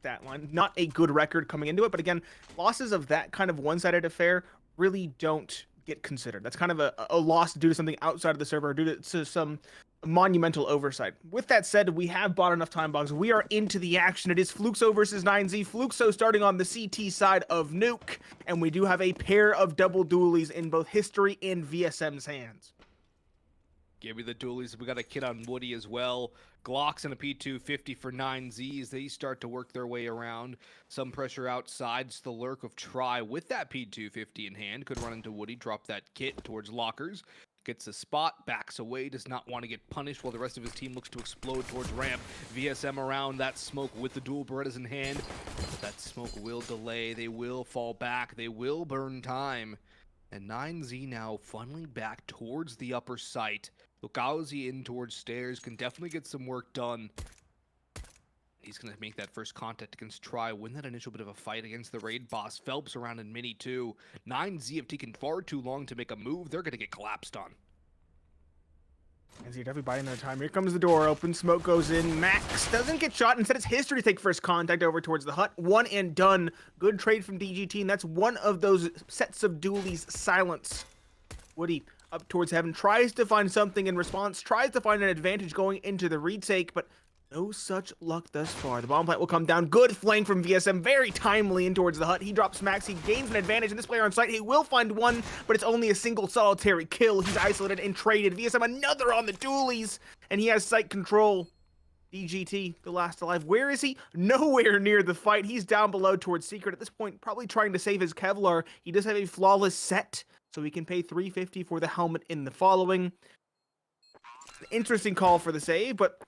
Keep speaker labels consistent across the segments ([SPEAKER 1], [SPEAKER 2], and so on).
[SPEAKER 1] stat line. Not a good record coming into it, but again, losses of that kind of one-sided affair really don't get considered. That's kind of a loss due to something outside of the server, due to some monumental oversight. With that said, we have bought enough time bombs. We are into the action. It is Fluxo versus 9Z. Fluxo starting on the CT side of Nuke, and we do have a pair of double dualies in both History and VSM's hands.
[SPEAKER 2] Give me the dualies. We got a kid on Woody as well. Glocks and a P250 for 9Zs. They start to work their way around. Some pressure outside. It's the lurk of Try with that P250 in hand. Could run into Woody, drop that kit towards lockers. Gets a spot, backs away, does not want to get punished while the rest of his team looks to explode towards ramp. VSM around that smoke with the dual Berettas in hand. That smoke will delay. They will fall back. They will burn time. And 9Z now funneling back towards the upper site. Lukowski in towards stairs, can definitely get some work done. He's going to make that first contact against Try, win that initial bit of a fight against the raid boss. Phelps around in mini too. 9Z have taken far too long to make a move. They're going to get collapsed on.
[SPEAKER 1] And see, definitely biding their time. Here comes the door open. Smoke goes in. Max doesn't get shot. Instead, it's History to take first contact over towards the hut. One and done. Good trade from DGT, and that's one of those sets of dualies silence. Woody up towards heaven, tries to find something in response, tries to find an advantage going into the retake, but no such luck thus far. The bomb plant will come down. Good flank from VSM, very timely in towards the hut. He drops Max, he gains an advantage in this player on site. He will find one, but it's only a single solitary kill. He's isolated and traded. VSM another on the dualies, and he has site control. DGT, the last alive. Where is he? Nowhere near the fight. He's down below towards Secret at this point, probably trying to save his Kevlar. He does have a flawless set, so he can pay $350 for the helmet in the following. Interesting call for the save, but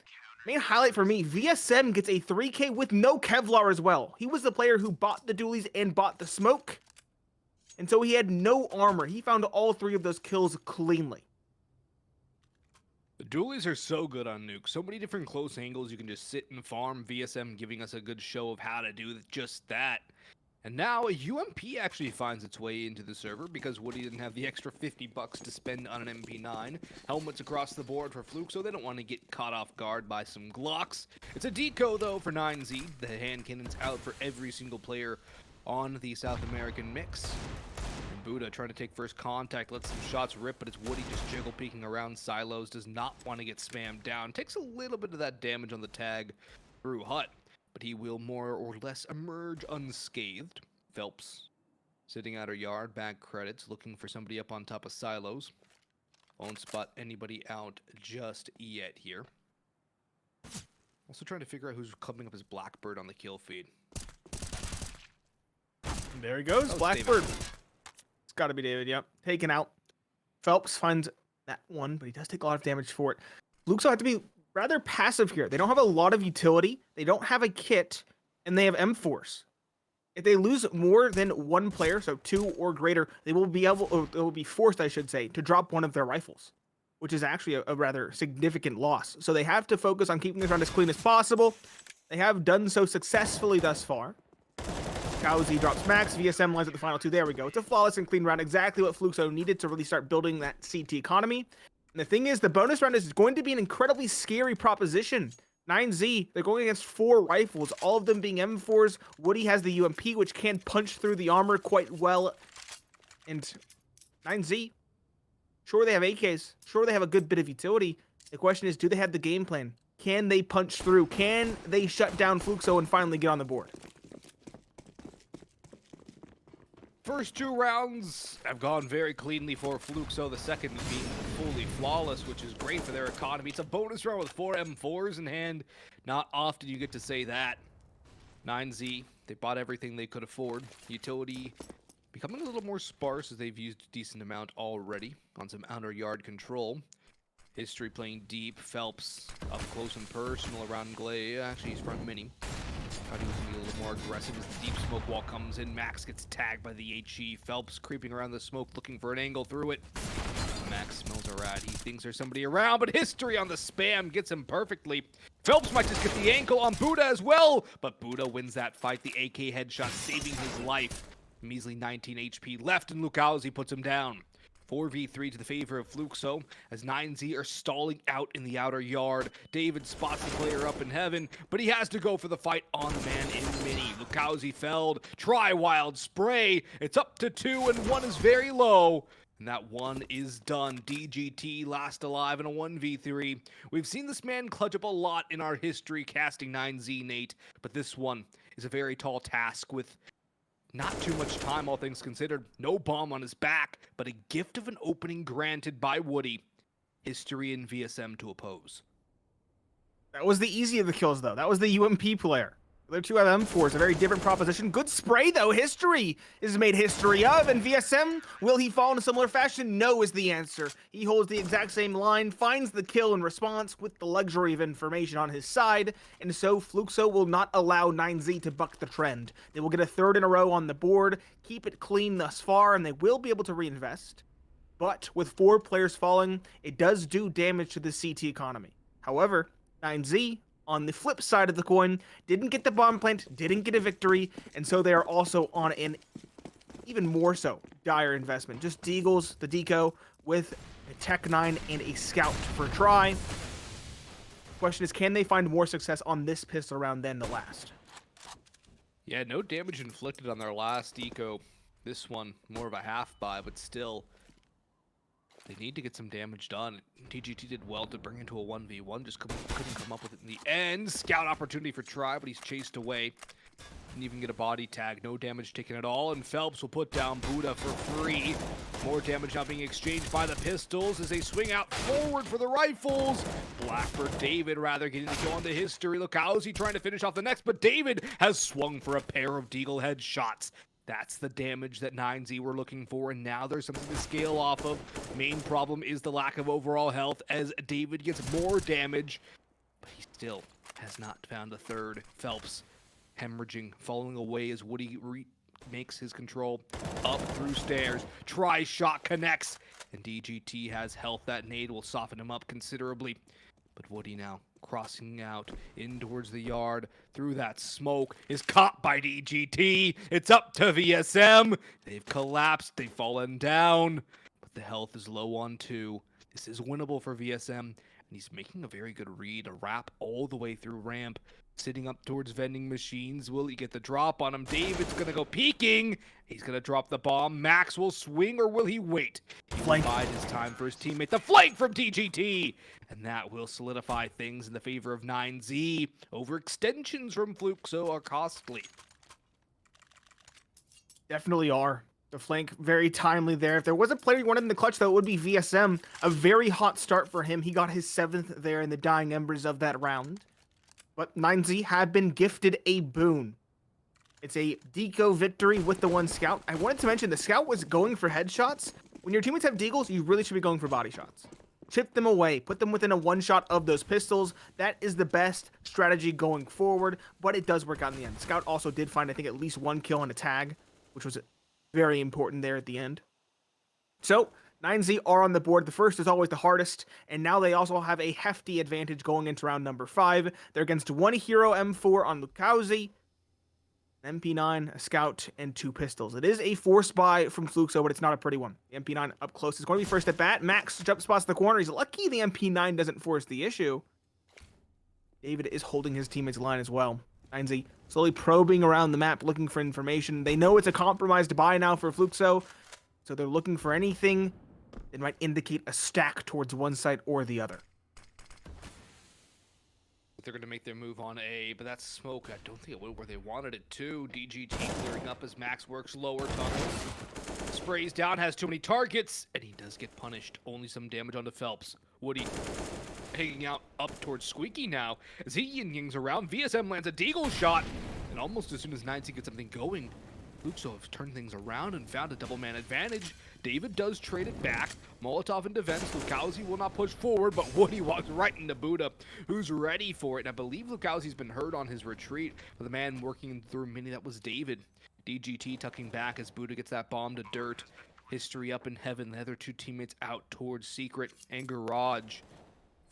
[SPEAKER 1] main highlight for me, VSM gets a 3K with no Kevlar as well. He was the player who bought the dualies and bought the smoke, and so he had no armor. He found all three of those kills cleanly.
[SPEAKER 2] The dualies are so good on Nuke. So many different close angles you can just sit and farm. VSM giving us a good show of how to do just that. And now a UMP actually finds its way into the server because Woody didn't have the extra $50 to spend on an MP9. Helmets across the board for Fluke, so they don't want to get caught off guard by some Glocks. It's a deco though for 9Z. The hand cannon's out for every single player on the South American mix. And Buddha trying to take first contact, lets some shots rip, but it's Woody just jiggle peeking around silos, does not want to get spammed down. Takes a little bit of that damage on the tag through Hut, but he will more or less emerge unscathed. Phelps sitting at her yard, bag credits, looking for somebody up on top of silos. Won't spot anybody out just yet here. Also trying to figure out who's coming up as Blackbird on the kill feed.
[SPEAKER 1] There he goes, Blackbird. It's got to be David, yep. Taken out. Phelps finds that one, but he does take a lot of damage for it. Luke's will have to be rather passive here. They don't have a lot of utility, they don't have a kit, and they have M4s. If they lose more than one player, so 2 or greater, they will be able, or they will be forced, I should say, to drop one of their rifles, which is actually a rather significant loss. So they have to focus on keeping this round as clean as possible. They have done so successfully thus far. Kowzi drops Max, VSM lines at the final 2. There we go. It's a flawless and clean round, exactly what Fluxo needed to really start building that CT economy. And the thing is, the bonus round is going to be an incredibly scary proposition. 9Z, they're going against 4 rifles, all of them being M4s. Woody has the UMP, which can punch through the armor quite well. And 9Z, sure they have AKs, sure they have a good bit of utility. The question is, do they have the game plan? Can they punch through? Can they shut down Fluxo and finally get on the board?
[SPEAKER 2] First 2 rounds have gone very cleanly for Fluxo, the second being fully flawless, which is great for their economy. It's a bonus round with 4 M4s in hand. Not often you get to say that. 9Z, they bought everything they could afford. Utility becoming a little more sparse as they've used a decent amount already on some outer yard control. History playing deep. Phelps up close and personal around Glay. Actually, he's front mini. Thought he was going to be a little more aggressive as the deep smoke wall comes in. Max gets tagged by the HE. Phelps creeping around the smoke looking for an angle through it. Max smells a rat. He thinks there's somebody around, but History on the spam gets him perfectly. Phelps might just get the ankle on Buddha as well, but Buddha wins that fight. The AK headshot saving his life. Measly 19 HP left, and Lukowski puts him down. 4v3 to the favor of Fluxo as 9Z are stalling out in the outer yard. David spots the player up in heaven, but he has to go for the fight on the man in mini. Lukowski felled. Try wild spray. It's up to 2 and 1 is very low. And that one is done. DGT last alive in a 1v3. We've seen this man clutch up a lot in our history casting 9Z, Nate, but this one is a very tall task with not too much time, all things considered. No bomb on his back, but a gift of an opening granted by Woody. History in VSM to oppose.
[SPEAKER 1] That was the easy of the kills, though. That was the UMP player. The other two have M4s, a very different proposition. Good spray, though. History is made history of. And VSM, will he fall in a similar fashion? No is the answer. He holds the exact same line, finds the kill in response with the luxury of information on his side. And so Fluxo will not allow 9Z to buck the trend. They will get a third in a row on the board, keep it clean thus far, and they will be able to reinvest. But with 4 players falling, it does do damage to the CT economy. However, 9Z, on the flip side of the coin, didn't get the bomb plant, didn't get a victory, and so they are also on an even more so dire investment. Just Deagles, the Deco, with a Tech 9 and a Scout for try. Question is, can they find more success on this pistol round than the last?
[SPEAKER 2] Yeah, no damage inflicted on their last eco. This one, more of a half buy, but still, they need to get some damage done. TGT did well to bring into a 1v1, just couldn't come up with it in the end. Scout opportunity for try, but he's chased away. Didn't even get a body tag, no damage taken at all, and Phelps will put down Buddha for free. More damage now being exchanged by the pistols as they swing out forward for the rifles. Blackbird David rather getting to go on to history. Look, how's he trying to finish off the next, but David has swung for a pair of Deagle head shots. That's the damage that 9Z were looking for, and now there's something to scale off of. Main problem is the lack of overall health as David gets more damage, but he still has not found a third. Phelps hemorrhaging, falling away as Woody makes his control up through stairs. Try shot connects, and DGT has health. That nade will soften him up considerably. But Woody now crossing out in towards the yard through that smoke is caught by DGT. It's up to VSM. They've collapsed. They've fallen down. But the health is low on 2. This is winnable for VSM. And he's making a very good read. A wrap all the way through ramp. Sitting up towards vending machines. Will he get the drop on him? David's going to go peeking. He's going to drop the bomb. Max will swing, or will he wait? He will bide his time for his teammate. The flank from TGT! And that will solidify things in the favor of 9Z. Overextensions from Fluxo are costly.
[SPEAKER 1] Definitely are. The flank, very timely there. If there was a player you wanted in the clutch, though, it would be VSM. A very hot start for him. He got his 7th there in the dying embers of that round. But 9Z had been gifted a boon. It's a deco victory with the 1 scout. I wanted to mention the scout was going for headshots. When your teammates have deagles, you really should be going for body shots. Chip them away, put them within a 1 shot of those pistols. That is the best strategy going forward, but it does work out in the end. Scout also did find, I think, at least 1 kill and a tag, which was very important there at the end. So 9Z are on the board. The first is always the hardest, and now they also have a hefty advantage going into round number 5. They're against 1 hero M4 on Lukowski, an MP9, a scout, and 2 pistols. It is a force buy from Fluxo, but it's not a pretty one. The MP9 up close is going to be first at bat. Max jump spots the corner. He's lucky the MP9 doesn't force the issue. David is holding his teammate's line as well. 9Z slowly probing around the map, looking for information. They know it's a compromised buy now for Fluxo, so they're looking for anything that might indicate a stack towards one side or the other.
[SPEAKER 2] They're going to make their move on A, but that smoke, I don't think it went where they wanted it to. DGT clearing up as Max works lower tunnels. Sprays down, has too many targets, and he does get punished. Only some damage onto Phelps. Woody hanging out up towards Squeaky now as he yin-yings around. VSM lands a deagle shot, and almost as soon as 9Z gets something going, Fluxo have turned things around and found a double man advantage. David does trade it back. Molotov in defense. Lukowski will not push forward, but Woody walks right into Buddha, who's ready for it. And I believe Lukowski's been hurt on his retreat, but the man working through mini, that was David. DGT tucking back as Buddha gets that bomb to dirt. History up in heaven. The other 2 teammates out towards Secret and Garage.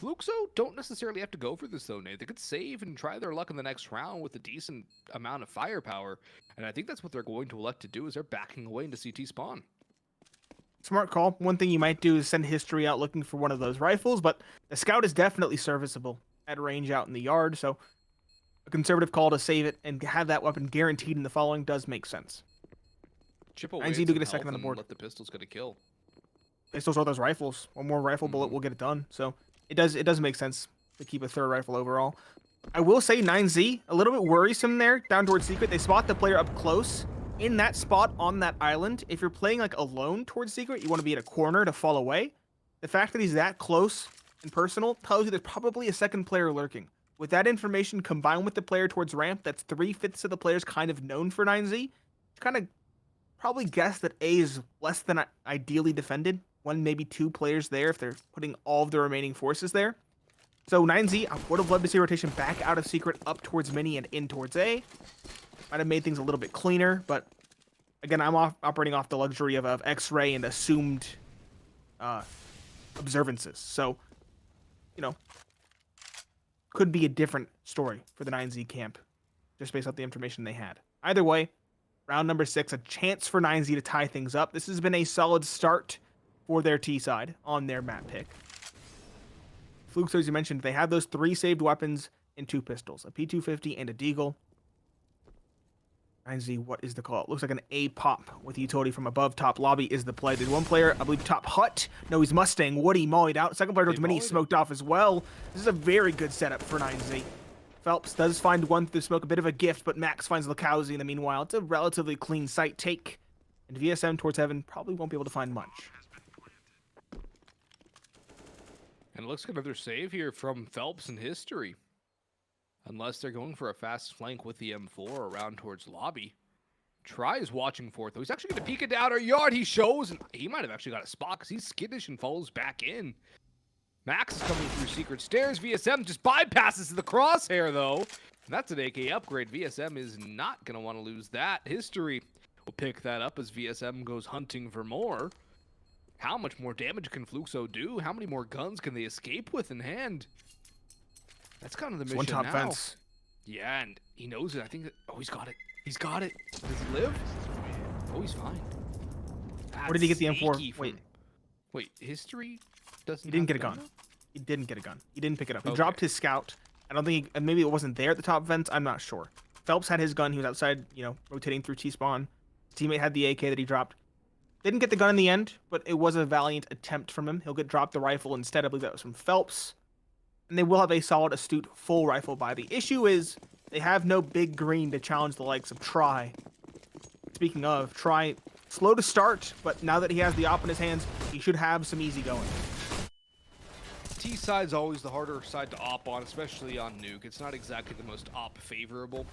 [SPEAKER 2] Fluxo don't necessarily have to go for this though, Nate. They could save and try their luck in the next round with a decent amount of firepower. And I think that's what they're going to elect to do, is they're backing away into CT spawn.
[SPEAKER 1] Smart call. One thing you might do is send history out looking for one of those rifles, but the scout is definitely serviceable at range out in the yard, so a conservative call to save it and have that weapon guaranteed in the following does make sense.
[SPEAKER 2] Chip away
[SPEAKER 1] 9Z
[SPEAKER 2] at
[SPEAKER 1] do
[SPEAKER 2] some
[SPEAKER 1] get a second
[SPEAKER 2] health
[SPEAKER 1] on the
[SPEAKER 2] and
[SPEAKER 1] board.
[SPEAKER 2] let the pistols get a kill.
[SPEAKER 1] Pistols are those rifles. One more rifle bullet will get it done. So it does make sense to keep a third rifle overall. I will say 9Z, a little bit worrisome there, down towards Secret. They spot the player up close. In that spot on that island, if you're playing like alone towards Secret, you want to be at a corner to fall away. The fact that he's that close and personal tells you there's probably a second player lurking. With that information combined with the player towards ramp, that's 3/5 of the players kind of known for 9Z. You kind of probably guess that A is less than ideally defended. One, maybe two players there if they're putting all of the remaining forces there. So 9Z, I would have loved to see rotation back out of Secret, up towards Mini and in towards A. Might have made things a little bit cleaner, but again, I'm operating off the luxury of X-ray and assumed observances. So, you know, could be a different story for the 9Z camp, just based off the information they had. Either way, round number 6, a chance for 9Z to tie things up. This has been a solid start for their T side on their map pick. Fluxo, as you mentioned, they have those 3 saved weapons and 2 pistols, a P250 and a Deagle. 9Z, what is the call? It looks like an A pop with utility from above. Top lobby is the play. There's one player, I believe, top hut. No, he's Mustang. Woody mollied out. Second player towards Mini, smoked off as well. This is a very good setup for 9Z. Phelps does find one through smoke, a bit of a gift, but Max finds Lakowski in the meanwhile. It's a relatively clean site take. And VSM towards heaven probably won't be able to find much.
[SPEAKER 2] And it looks like another save here from Phelps in history. Unless they're going for a fast flank with the M4 around towards lobby. Try is watching for it, though. He's actually going to peek it down our yard. He shows, and he might have actually got a spot because he's skittish and falls back in. Max is coming through secret stairs. VSM just bypasses the crosshair, though. And that's an AK upgrade. VSM is not going to want to lose that. History will pick that up as VSM goes hunting for more. How much more damage can Fluxo do? How many more guns can they escape with in hand? That's kind of the mission
[SPEAKER 1] one top
[SPEAKER 2] now.
[SPEAKER 1] fence.
[SPEAKER 2] Yeah, and he knows it. I think that, oh, he's got it. He's got it. Does he live? Oh, he's fine.
[SPEAKER 1] Where did he get the M4?
[SPEAKER 2] Wait, history doesn't.
[SPEAKER 1] He didn't get a
[SPEAKER 2] gun.
[SPEAKER 1] gun. He didn't get a gun. He didn't pick it up. He
[SPEAKER 2] Okay.
[SPEAKER 1] dropped his scout. I don't think maybe it wasn't there at the top fence. I'm not sure. Phelps had his gun. He was outside, you know, rotating through T-spawn. His teammate had the AK that he dropped. Didn't get the gun in the end, but it was a valiant attempt from him. He'll get dropped the rifle instead. I believe that was from Phelps. And they will have a solid, astute, full rifle buy. The issue is they have no big green to challenge the likes of Try. Speaking of, Try, slow to start, but now that he has the op in his hands, he should have some easy going.
[SPEAKER 2] T side's always the harder side to op on, especially on Nuke. It's not exactly the most op favorable.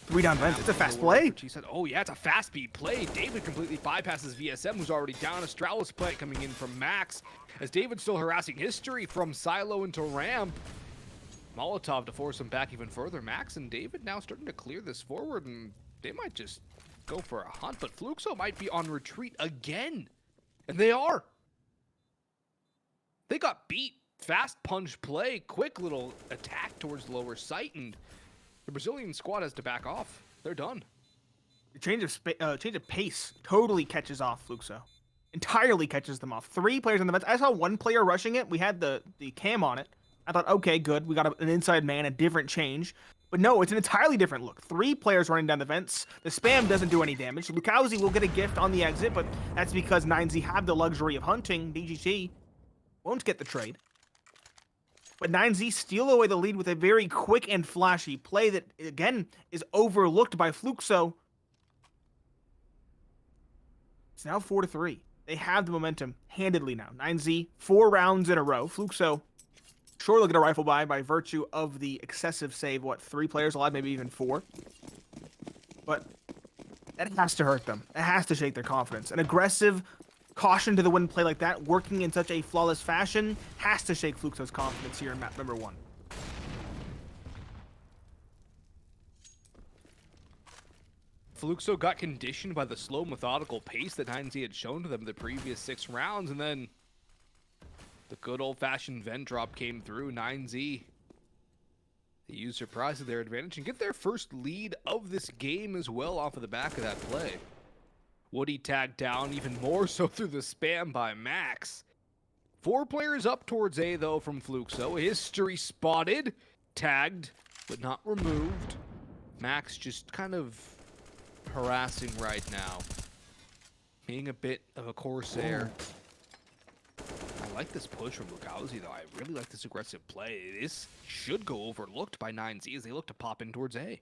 [SPEAKER 1] 3 down vents. It's a fast play.
[SPEAKER 2] Oh, yeah, it's a fast speed play. David completely bypasses VSM, who's already down. Astralis play coming in from Max, as David's still harassing history from silo into ramp. Molotov to force him back even further. Max and David now starting to clear this forward, and they might just go for a hunt, but Fluxo might be on retreat again. And they are. They got beat. Fast punch play, quick little attack towards the lower site, and the Brazilian squad has to back off. They're done.
[SPEAKER 1] The change of pace totally catches off Fluxo. Entirely catches them off. 3 players on the vents. I saw 1 player rushing it. We had the cam on it. I thought, okay, good. We got an inside man, a different change. But no, it's an entirely different look. 3 players running down the vents. The spam doesn't do any damage. Lakowski will get a gift on the exit, but that's because 9Z have the luxury of hunting. DGT won't get the trade. But 9Z steal away the lead with a very quick and flashy play that, again, is overlooked by Fluxo. It's now 4-3. They have the momentum handedly now. 9Z, 4 rounds in a row. Fluxo, sure, they'll get a rifle by virtue of the excessive save. What, 3 players alive, maybe even 4? But that has to hurt them. It has to shake their confidence. An aggressive, caution to the wind play like that, working in such a flawless fashion, has to shake Fluxo's confidence here in map number 1.
[SPEAKER 2] Fluxo got conditioned by the slow, methodical pace that 9Z had shown to them the previous 6 rounds, and then the good old-fashioned vent drop came through. 9Z, they use surprise to their advantage and get their first lead of this game as well off of the back of that play. Woody tagged down, even more so through the spam by Max. 4 players up towards A, though, from Fluxo. History spotted, tagged, but not removed. Max just kind of harassing right now. Being a bit of a Corsair. I like this push from Lukowski, though. I really like this aggressive play. This should go overlooked by 9Z as they look to pop in towards A.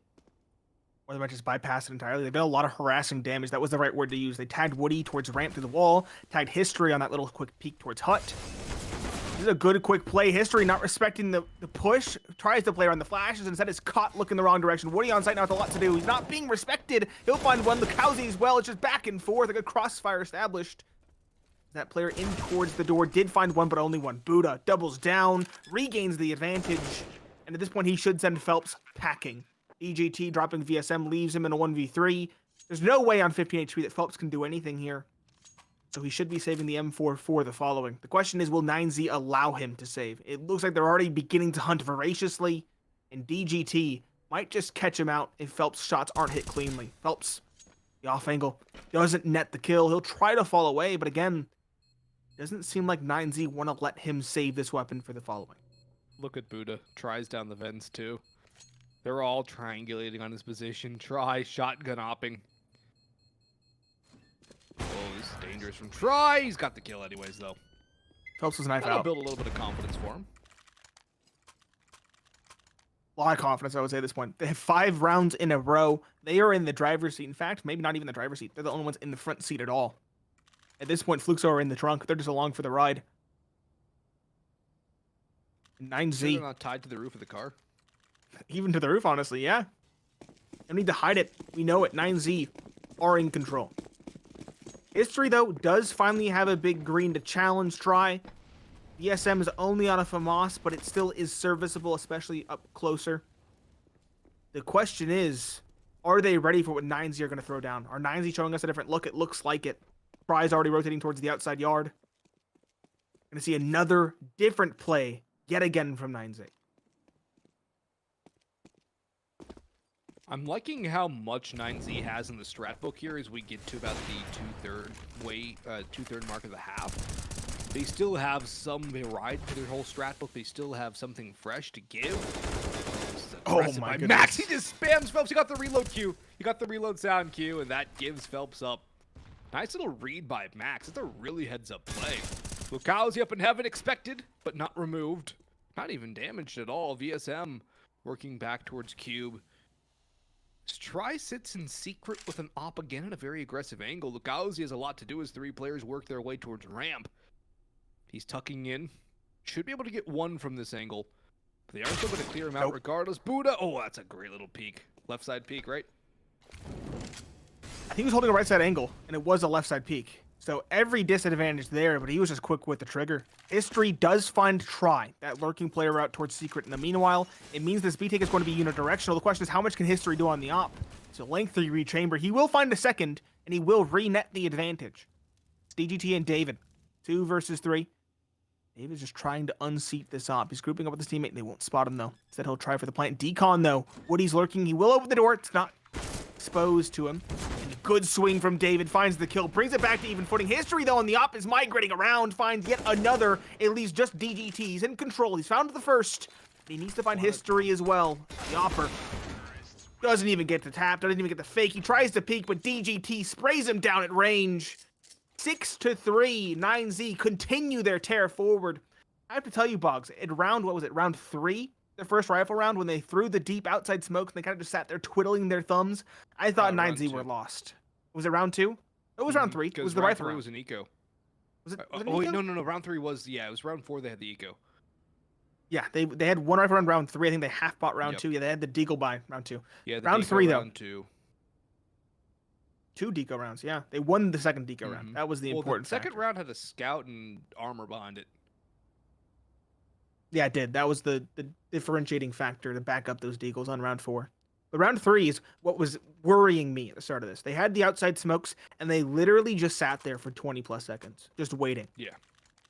[SPEAKER 1] Or they might just bypass it entirely. They've done a lot of harassing damage. That was the right word to use. They tagged Woody towards ramp through the wall, tagged History on that little quick peek towards Hut. This is a good quick play. History not respecting the push, tries to play around the flashes, instead is caught looking the wrong direction. Woody on site now with a lot to do. He's not being respected. He'll find one. Lukowski as well. It's just back and forth. A good crossfire established. That player in towards the door did find one, but only one. Buddha doubles down, regains the advantage, and at this point he should send Phelps packing. EGT dropping VSM leaves him in a 1v3. There's no way on 15 HP that Phelps can do anything here. So he should be saving the M4 for the following. The question is, will 9Z allow him to save? It looks like they're already beginning to hunt voraciously, and DGT might just catch him out if Phelps' shots aren't hit cleanly. Phelps, the off angle, doesn't net the kill. He'll try to fall away, but again, doesn't seem like 9Z want to let him save this weapon for the following.
[SPEAKER 2] Look at Buddha. Tries down the vents, too. They're all triangulating on his position. Try shotgun hopping. Oh, this is dangerous from Try. He's got the kill anyways, though.
[SPEAKER 1] Phelps was knife
[SPEAKER 2] That'll
[SPEAKER 1] out.
[SPEAKER 2] build a little bit of confidence for him.
[SPEAKER 1] A lot of confidence, I would say, at this point. They have 5 rounds in a row. They are in the driver's seat. In fact, maybe not even the driver's seat. They're the only ones in the front seat at all. At this point, Fluxo are in the trunk. They're just along for the ride. 9Z.
[SPEAKER 2] They're not tied to the roof of the car.
[SPEAKER 1] Even to the roof, honestly, yeah. No need to hide it. We know it. 9Z are in control. History, though, does finally have a big green to challenge Try. VSM is only on a FAMAS, but it still is serviceable, especially up closer. The question is, are they ready for what 9Z are going to throw down? Are 9Z showing us a different look? It looks like it. Try's already rotating towards the outside yard. Going to see another different play yet again from 9Z.
[SPEAKER 2] I'm liking how much 9Z has in the strat book here as we get to about the two-third mark of the half. They still have some variety to their whole strat book. They still have something fresh to give.
[SPEAKER 1] Oh my goodness.
[SPEAKER 2] Max, he just spams Phelps. He got the reload cue. He got the reload sound cue, and that gives Phelps up. Nice little read by Max. It's a really heads-up play. Lukowski up in heaven, expected, but not removed. Not even damaged at all. VSM working back towards Cube. Try sits in secret with an op again at a very aggressive angle. Lukowski has a lot to do as 3 players work their way towards ramp. He's tucking in. Should be able to get 1 from this angle. But they are still going to clear him out regardless. Buddha. Oh, that's a great little peek. Left side peek, right?
[SPEAKER 1] I think he was holding a right side angle, and it was a left side peek. So every disadvantage there, but he was just quick with the trigger. History does find Try, that lurking player out towards secret. In the meanwhile, it means this B take is going to be unidirectional. The question is, how much can History do on the op? So length 3 rechamber. He will find a second, and he will re-net the advantage. It's DGT and David. 2 versus 3. David's just trying to unseat this op. He's grouping up with his teammate. They won't spot him, though. Instead, he'll try for the plant. Decon, though. Woody's lurking. He will open the door. It's not exposed to him. And a good swing from David. Finds the kill. Brings it back to even footing. History, though, on the op is migrating around. Finds yet another. It leaves just DGT. He's in control. He's found the first. He needs to find History as well. The opper doesn't even get the tap. Doesn't even get the fake. He tries to peek, but DGT sprays him down at range. 6-3, 9Z continue their tear forward. I have to tell you, Boggs, at round, what was it, round 3? The first rifle round, when they threw the deep outside smokes and they kind of just sat there twiddling their thumbs, I thought 9Z were lost. Was it round 2? It was round 3. It was the rifle round.
[SPEAKER 2] Was an eco.
[SPEAKER 1] Was it
[SPEAKER 2] oh, wait, no. Round 3 was, yeah, it was round 4 they had the eco.
[SPEAKER 1] Yeah, they had one rifle round round 3. I think they half bought round 2. Yeah, they had the deagle by round 2.
[SPEAKER 2] Yeah, the
[SPEAKER 1] round
[SPEAKER 2] deco
[SPEAKER 1] 3, though.
[SPEAKER 2] Round 2.
[SPEAKER 1] 2 deco rounds, yeah. They won the second deco round. That was the important
[SPEAKER 2] the second
[SPEAKER 1] factor.
[SPEAKER 2] round had a scout and armor behind it.
[SPEAKER 1] Yeah, it did. That was the differentiating factor to back up those deagles on round 4. But round 3 is what was worrying me at the start of this. They had the outside smokes, and they literally just sat there for 20-plus seconds, just waiting.
[SPEAKER 2] Yeah.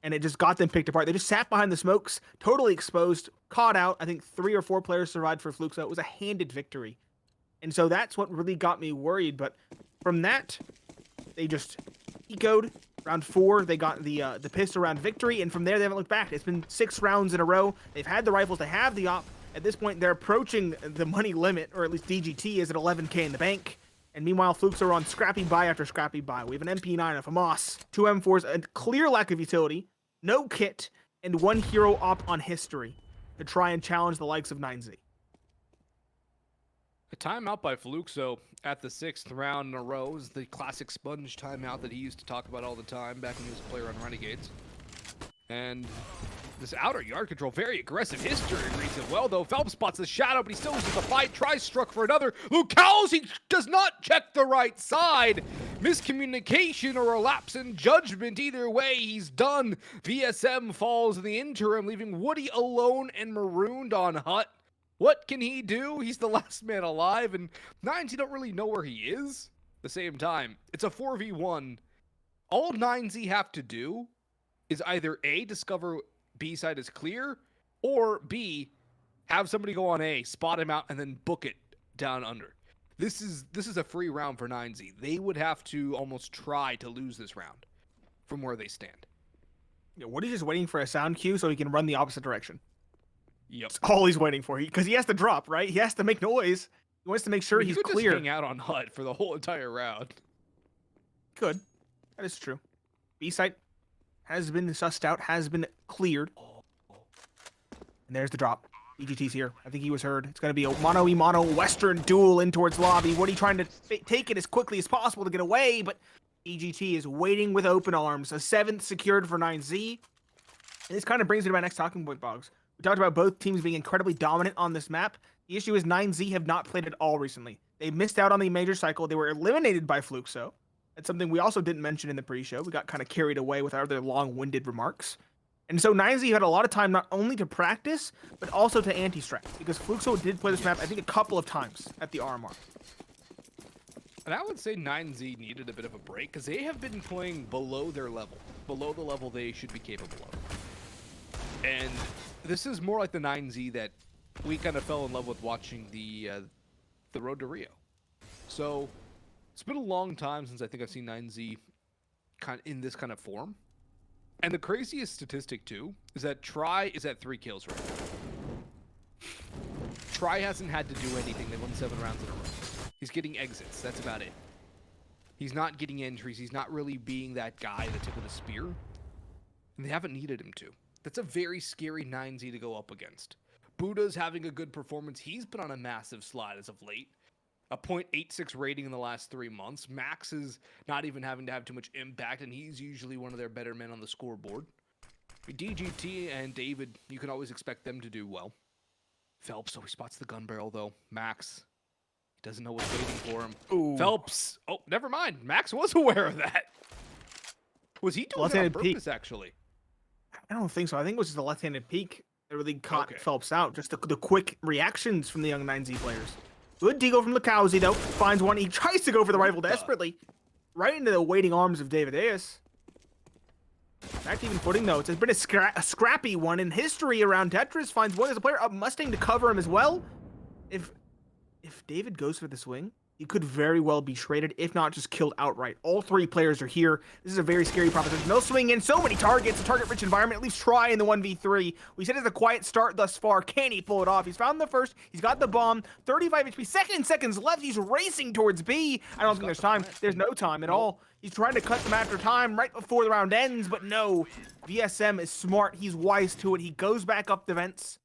[SPEAKER 1] And it just got them picked apart. They just sat behind the smokes, totally exposed, caught out. I think 3 or 4 players survived for Fluxo. It was a handed victory. And so that's what really got me worried. But from that, They just ecoed. Round 4, they got the pistol round victory, and from there they haven't looked back. It's been 6 rounds in a row. They've had the rifles, they have the op. At this point, they're approaching the money limit, or at least DGT is at 11k in the bank. And meanwhile, Fluxo are on scrappy buy after scrappy buy. We have an MP9, a FAMAS, 2 M4s, a clear lack of utility, no kit, and 1 hero op on history to try and challenge the likes of 9Z.
[SPEAKER 2] A timeout by Fluxo at the 6th round in a row is the classic sponge timeout that he used to talk about all the time back when he was a player on Renegades. And this outer yard control, very aggressive history reads it well, though. Phelps spots the shadow, but he still loses the fight. Tries struck for another. Lukowski does not check the right side. Miscommunication or a lapse in judgment. Either way, he's done. VSM falls in the interim, leaving Woody alone and marooned on Hut. What can he do? He's the last man alive, and 9Z don't really know where he is. At the same time, it's a 4v1. All 9Z have to do is either A, discover B side is clear, or B, have somebody go on A, spot him out, and then book it down under. This is a free round for 9Z. They would have to almost try to lose this round from where they stand.
[SPEAKER 1] Yeah, Woody's just waiting for a sound cue so he can run the opposite direction.
[SPEAKER 2] Yep.
[SPEAKER 1] That's all he's waiting for. Because he has to drop, right? He has to make noise. He wants to make sure he's
[SPEAKER 2] could
[SPEAKER 1] clear.
[SPEAKER 2] Just hang out on Hut for the whole entire round.
[SPEAKER 1] Good. That is true. B site has been sussed out, has been cleared. And there's the drop. EGT's here. I think he was heard. It's going to be a mono-e-mono Western duel in towards lobby. Woody trying to take it as quickly as possible to get away, but EGT is waiting with open arms. A 7th secured for 9Z. And this kind of brings me to my next talking point, Boggs. We talked about both teams being incredibly dominant on this map. The issue is 9Z have not played at all recently. They missed out on the major cycle. They were eliminated by Fluxo. That's something we also didn't mention in the pre-show. We got kind of carried away with our other long-winded remarks. And so 9Z had a lot of time not only to practice, but also to anti-strat. Because Fluxo did play this map, I think, a couple of times at the RMR.
[SPEAKER 2] And I would say 9Z needed a bit of a break, because they have been playing below their level. Below the level they should be capable of. And this is more like the 9Z that we kind of fell in love with watching the Road to Rio. So it's been a long time since I think I've seen 9Z in this kind of form. And the craziest statistic, too, is that Try is at 3 kills right now. Try hasn't had to do anything. They won 7 rounds in a row. He's getting exits. That's about it. He's not getting entries. He's not really being that guy, the tip of the spear. And they haven't needed him to. That's a very scary 9Z to go up against. Buddha's having a good performance. He's been on a massive slide as of late. A .86 rating in the last 3 months. Max is not even having to have too much impact, and he's usually one of their better men on the scoreboard. DGT and David, you can always expect them to do well. Phelps, he spots the gun barrel, though. Max doesn't know what's waiting for him.
[SPEAKER 1] Ooh.
[SPEAKER 2] Phelps, never mind. Max was aware of that. Was he doing that on purpose, actually?
[SPEAKER 1] I don't think so. I think it was just a left-handed peek that really caught
[SPEAKER 2] Okay.
[SPEAKER 1] Phelps out. Just the quick reactions from the young 9Z players. Good deagle from Lukowski, though. Finds one. He tries to go for the rifle desperately. Right into the waiting arms of David Ayas. Back to even footing, though. It's been a scrappy one in history around Tetris. Finds one as a player up Mustang to cover him as well. If David goes for the swing, he could very well be traded, if not just killed outright. All 3 players are here. This is a very scary proposition. No swing in, so many targets, a target-rich environment, at least try in the 1v3. We said it's a quiet start thus far. Can he pull it off? He's found the first, he's got the bomb, 35 HP, seconds left, he's racing towards B. I don't think there's time. There's no time at all. He's trying to cut them after time right before the round ends, but no. VSM is smart, he's wise to it. He goes back up the vents.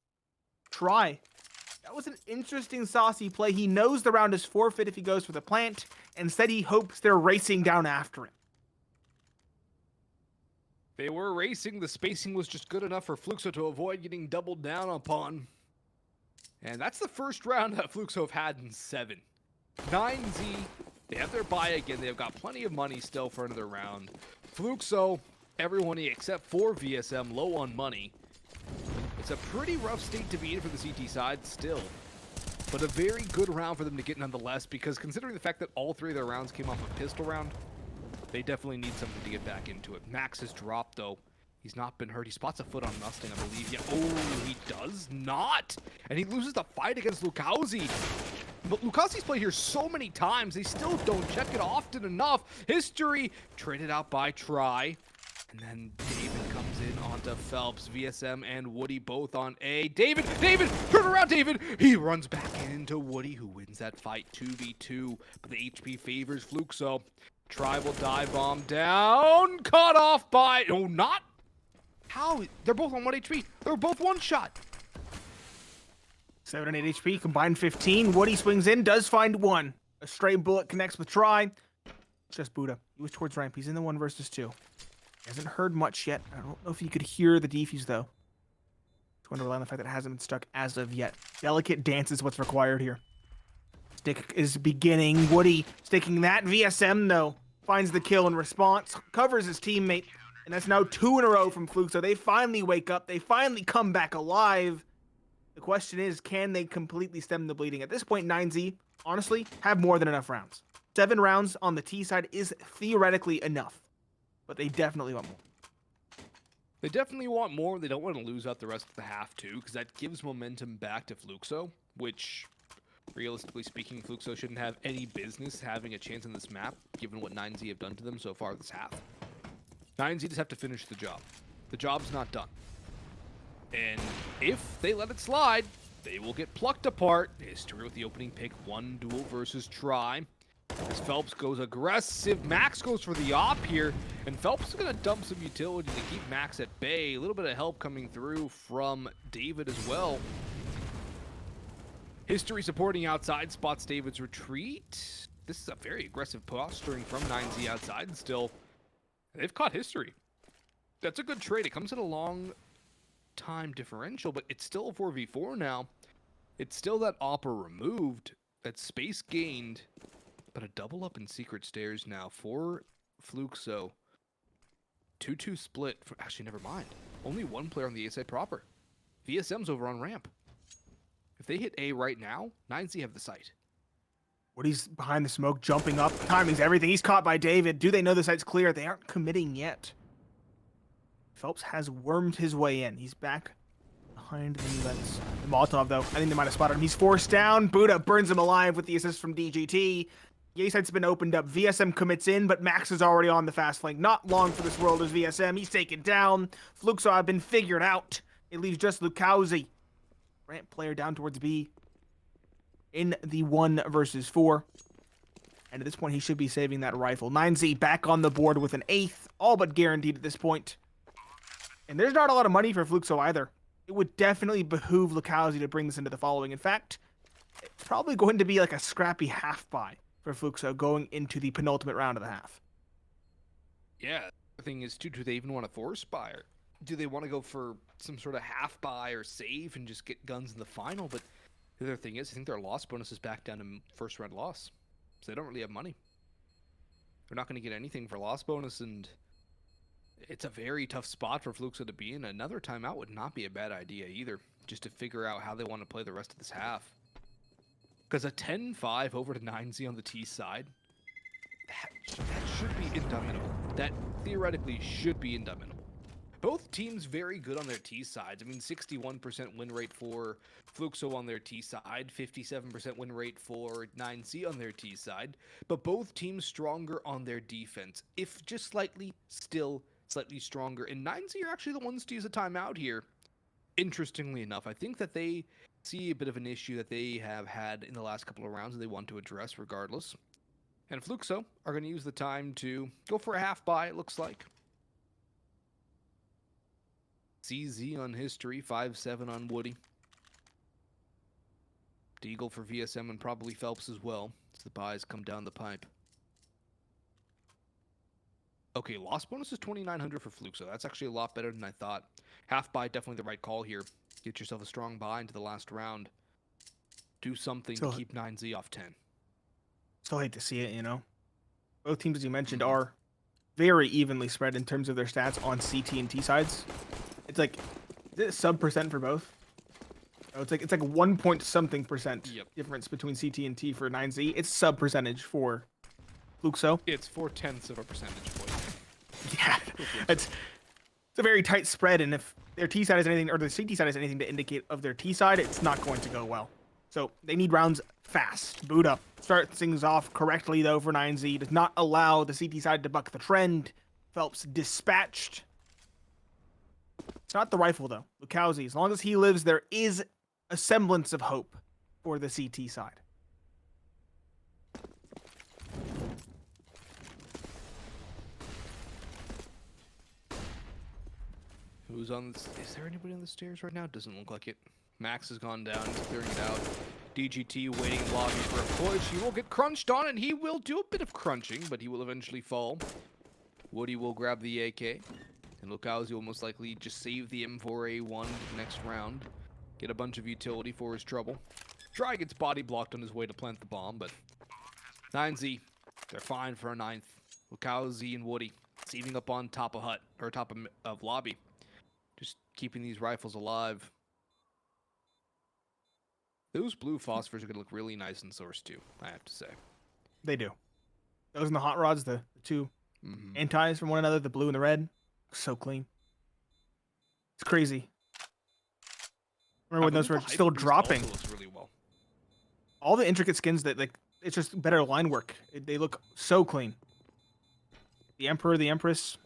[SPEAKER 1] Try. That was an interesting saucy play. He knows the round is forfeit if he goes for the plant. Instead, he hopes they're racing down after him.
[SPEAKER 2] They were racing. The spacing was just good enough for Fluxo to avoid getting doubled down upon. And that's the first round that Fluxo have had in 7. 9Z, they have their buy again. They've got plenty of money still for another round. Fluxo, everyone except for VSM, low on money. It's a pretty rough state to be in for the CT side still, but a very good round for them to get nonetheless, because considering the fact that all 3 of their rounds came off a pistol round, they definitely need something to get back into it. Max has dropped, though. He's not been hurt. He spots a foot on Mustang, I believe. Yeah. Oh, he does not! And he loses the fight against Lukowski. But Lucasi's played here so many times, they still don't check it often enough. History traded out by Try. And then David comes in onto Phelps, VSM and Woody both on A. David, turn around, David! He runs back into Woody, who wins that fight 2v2. But the HP favors Fluxo. Try will dive bomb down, cut off by, oh, not? How? They're both on 1 HP. They're both one shot.
[SPEAKER 1] 7 and 8 HP, combined 15. Woody swings in, does find one. A stray bullet connects with Try. It's just Buddha. He was towards ramp. He's in the 1 versus 2. He hasn't heard much yet. I don't know if you could hear the defuse, though. It's going to rely on the fact that it hasn't been stuck as of yet. Delicate dance is what's required here. Stick is beginning. Woody sticking that. VSM, though, finds the kill in response. Covers his teammate. And that's now 2 in a row from Fluxo. They finally wake up. They finally come back alive. The question is, can they completely stem the bleeding? At this point, 9Z, honestly, have more than enough rounds. 7 rounds on the T side is theoretically enough. But they definitely want more.
[SPEAKER 2] They definitely want more. They don't want to lose out the rest of the half, too, because that gives momentum back to Fluxo, which, realistically speaking, Fluxo shouldn't have any business having a chance on this map, given what 9Z have done to them so far this half. 9Z just have to finish the job. The job's not done. And if they let it slide, they will get plucked apart. History with the opening pick, 1 duel versus Try. As Phelps goes aggressive, Max goes for the op here, and Phelps is going to dump some utility to keep Max at bay. A little bit of help coming through from David as well. History supporting outside, spots David's retreat. This is a very aggressive posturing from 9Z outside, and still, they've caught History. That's a good trade. It comes at a long time differential, but it's still a 4v4 now. It's still that Opera removed, that space gained, but a double up in secret stairs now for Fluxo. 2-2 split. Actually, never mind. Only 1 player on the A side proper. VSM's over on ramp. If they hit A right now, 9Z have the site.
[SPEAKER 1] Woody's behind the smoke, jumping up. Timing's everything. He's caught by David. Do they know the site's clear? They aren't committing yet. Phelps has wormed his way in. He's back behind the vents. The Molotov, though, I think they might have spotted him. He's forced down. Buddha burns him alive with the assist from DGT. The A site's been opened up. VSM commits in, but Max is already on the fast flank. Not long for this world as VSM. He's taken down. Fluxo have been figured out. It leaves just Lukowski. Ramp player down towards B in the 1 versus 4. And at this point, he should be saving that rifle. 9Z back on the board with an 8th, all but guaranteed at this point. And there's not a lot of money for Fluxo either. It would definitely behoove Lukowski to bring this into the following. In fact, it's probably going to be like a scrappy half buy for Fluxo going into the penultimate round of the half.
[SPEAKER 2] Yeah, the thing is, too, do they even want to force buy? Or do they want to go for some sort of half buy or save and just get guns in the final? But the other thing is, I think their loss bonus is back down to first round loss. So they don't really have money. They're not going to get anything for loss bonus, and it's a very tough spot for Fluxo to be in. Another timeout would not be a bad idea either, just to figure out how they want to play the rest of this half. Because a 10-5 over to 9Z on the T side, that should be indomitable. That theoretically should be indomitable. Both teams very good on their T sides. I mean, 61% win rate for Fluxo on their T side, 57% win rate for 9Z on their T side, but both teams stronger on their defense, if just slightly, still slightly stronger. And 9Z are actually the ones to use a timeout here. Interestingly enough, I think that they see a bit of an issue that they have had in the last couple of rounds that they want to address regardless. And Fluxo are going to use the time to go for a half buy, it looks like. CZ on History, 5-7 on Woody. Deagle for VSM and probably Phelps as well, as the buys come down the pipe. Okay, loss bonus is 2,900 for Fluxo. That's actually a lot better than I thought. Half buy, definitely the right call here. Get yourself a strong buy into the last round. Do something to keep 9Z off 10.
[SPEAKER 1] Still hate to see it, you know. Both teams, as you mentioned, are very evenly spread in terms of their stats on CT and T sides. It's like, is it sub percent for both? Oh, it's like 1 point something percent difference between CT and T for 9Z. It's sub percentage for Fluxo.
[SPEAKER 2] It's 0.4 of a percentage point.
[SPEAKER 1] Yeah, it's a very tight spread, and if their T side has anything, or the CT side has anything to indicate of their T side, it's not going to go well. So they need rounds fast. Buddha starts things off correctly, though, for 9Z. Does not allow the CT side to buck the trend. Phelps dispatched. It's not the rifle, though. Lukowski, as long as he lives, there is a semblance of hope for the CT side.
[SPEAKER 2] Who's on the... Is there anybody on the stairs right now? Doesn't look like it. Max has gone down. He's clearing it out. DGT waiting in lobby for a push. He will get crunched on, and he will do a bit of crunching, but he will eventually fall. Woody will grab the AK, and Lukowski will most likely just save the M4A1 next round. Get a bunch of utility for his trouble. Try gets body blocked on his way to plant the bomb, but 9Z, they're fine for a 9th. Lukowski and Woody saving up on top of hut, or top of lobby. Just keeping these rifles alive. Those blue phosphors are going to look really nice in Source 2, I have to say.
[SPEAKER 1] They do. Those and the hot rods, the two antis from one another, the blue and the red. So clean. It's crazy. Remember when those were still dropping?
[SPEAKER 2] Also looks really well.
[SPEAKER 1] All the intricate skins that, like, it's just better line work. They look so clean. The Emperor, the Empress.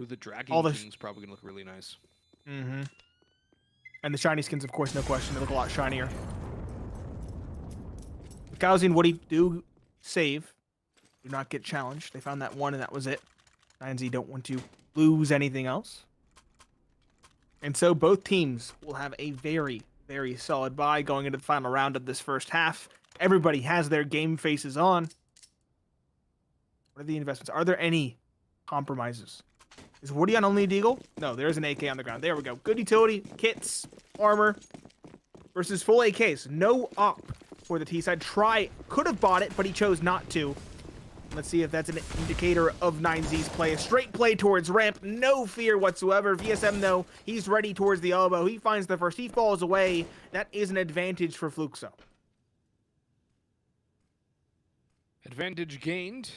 [SPEAKER 2] Ooh, the Dragon King's probably going to look really nice.
[SPEAKER 1] Mm-hmm. And the shiny skins, of course, no question. They look a lot shinier. Lukowski and Woody do save. Do not get challenged. They found that one, and that was it. 9Z don't want to lose anything else. And so both teams will have a very, very solid bye going into the final round of this first half. Everybody has their game faces on. What are the investments? Are there any compromises? Is Woody on only a deagle? No, there's an AK on the ground. There we go. Good utility, kits, armor, versus full AKs. No op for the T side. Try could have bought it, but he chose not to. Let's see if that's an indicator of 9Z's play. A straight play towards ramp. No fear whatsoever. VSM, though, he's ready towards the elbow. He finds the first. He falls away. That is an advantage for Fluxo.
[SPEAKER 2] Advantage gained.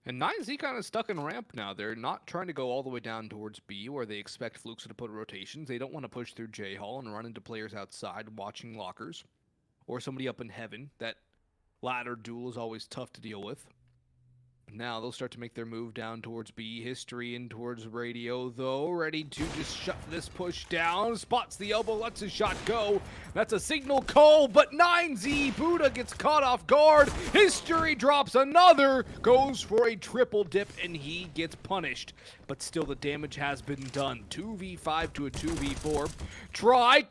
[SPEAKER 2] And 9Z kind of stuck in ramp now. They're not trying to go all the way down towards B, where they expect Fluxo to put rotations. They don't want to push through J-Hall and run into players outside watching lockers. Or somebody up in heaven. That ladder duel is always tough to deal with. Now they'll start to make their move down towards B. History and towards Radio, though. Ready to just shut this push down. Spots the elbow, lets his shot go. That's a signal call, but 9Z Buddha gets caught off guard. History drops another. Goes for a triple dip, and he gets punished. But still, the damage has been done. 2v5 to a 2v4. Try.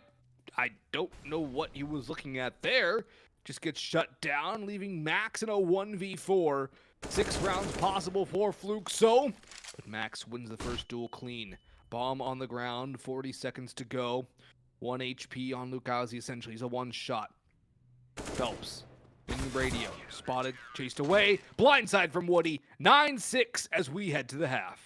[SPEAKER 2] I don't know what he was looking at there. Just gets shut down, leaving Max in a 1v4. 6 rounds possible for Fluxo, but Max wins the first duel clean. Bomb on the ground, 40 seconds to go. 1 HP on Lukowski, essentially. He's a one-shot. Phelps in the radio. Spotted, chased away. Blindside from Woody. 9-6 as we head to the half.